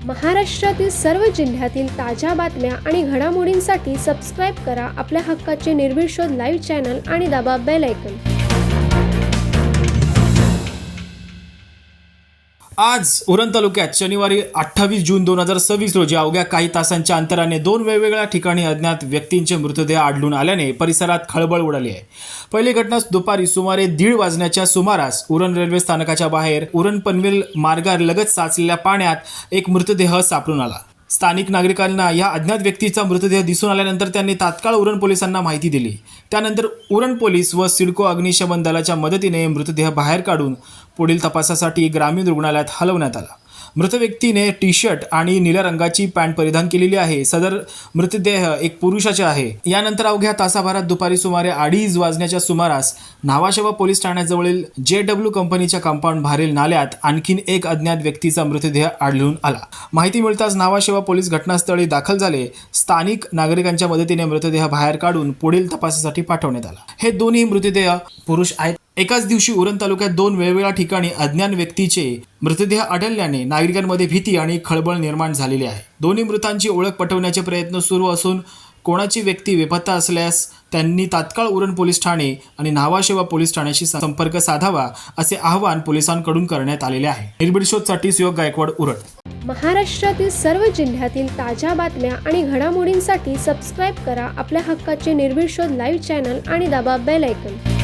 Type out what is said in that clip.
महाराष्ट्रातील सर्व जिल्ह्यातील ताज्या बातम्या आणि घडामोडींसाठी सबस्क्राईब करा आपल्या हक्काचे निर्भीड शोध लाईव्ह चॅनल आणि दाबा बेल आयकॉन। आज उरण तालुक्यात शनिवारी 28 जून 2026 रोजी अवघ्या काही तासांच्या अंतराने दोन वेगवेगळ्या ठिकाणी अज्ञात व्यक्तींचे मृतदेह आढळून आल्याने परिसरात खळबळ उडाली आहे। पहिली घटना दुपारी सुमारे 1:30 वाजण्याच्या सुमारास उरण रेल्वे स्थानकाच्या बाहेर उरण पनवेल मार्गालगत साचलेल्या पाण्यात एक मृतदेह सापडून आला। स्थानिक नागरिकांना या अज्ञात व्यक्तीचा मृतदेह दिसून आल्यानंतर त्यांनी तात्काळ उरण पोलिसांना माहिती दिली। त्यानंतर उरण पोलीस व सिडको अग्निशमन दलाच्या मदतीने मृतदेह बाहेर काढून पुढील तपासासाठी ग्रामीण रुग्णालयात हलवण्यात आला। मृत व्यक्तीने टी-शर्ट आणि निळ्या रंगाची पॅन्ट परिधान केलेली आहे। सदर मृतदेह एक पुरुषाचे आहे। यानंतर अवघ्या तासाभरात दुपारी सुमारे 2:30 वाजण्याच्या सुमारास न्हावाशेवा पोलीस ठाण्याजवळील JW कंपनीच्या कंपाऊंड बाहेरील नाल्यात आणखीन एक अज्ञात व्यक्तीचा मृतदेह आढळून आला। माहिती मिळताच न्हावाशेवा पोलीस घटनास्थळी दाखल झाले। स्थानिक नागरिकांच्या मदतीने मृतदेह बाहेर काढून पुढील तपासासाठी पाठवण्यात आला। हे दोन्ही मृतदेह पुरुष आहेत। एकाच दिवशी उरण तालुक्यात दोन वेगवेगळ्या ठिकाणी अज्ञात व्यक्तीचे मृतदेह आढळल्याने नागरिकांमध्ये भीती आणि खळबळ निर्माण झालेली आहे। दोन्ही मृतांची ओळख पटवण्याचे प्रयत्न सुरू असून कोणाची व्यक्ती बेपत्ता असल्यास त्यांनी तात्काळ उरण पोलीस ठाणे आणि न्हावाशेवा पोलीस ठाण्याशी संपर्क साधावा असे आवाहन पोलिसांकडून करण्यात आलेले आहे। निर्भीड शोधसाठी सुयोग गायकवाड, उरण। महाराष्ट्रातील सर्व जिल्ह्यातील ताज्या बातम्या आणि घडामोडींसाठी सबस्क्राईब करा आपल्या हक्काचे निर्भीड शोध लाईव्ह चॅनल आणि दाबा बेल आयकॉन।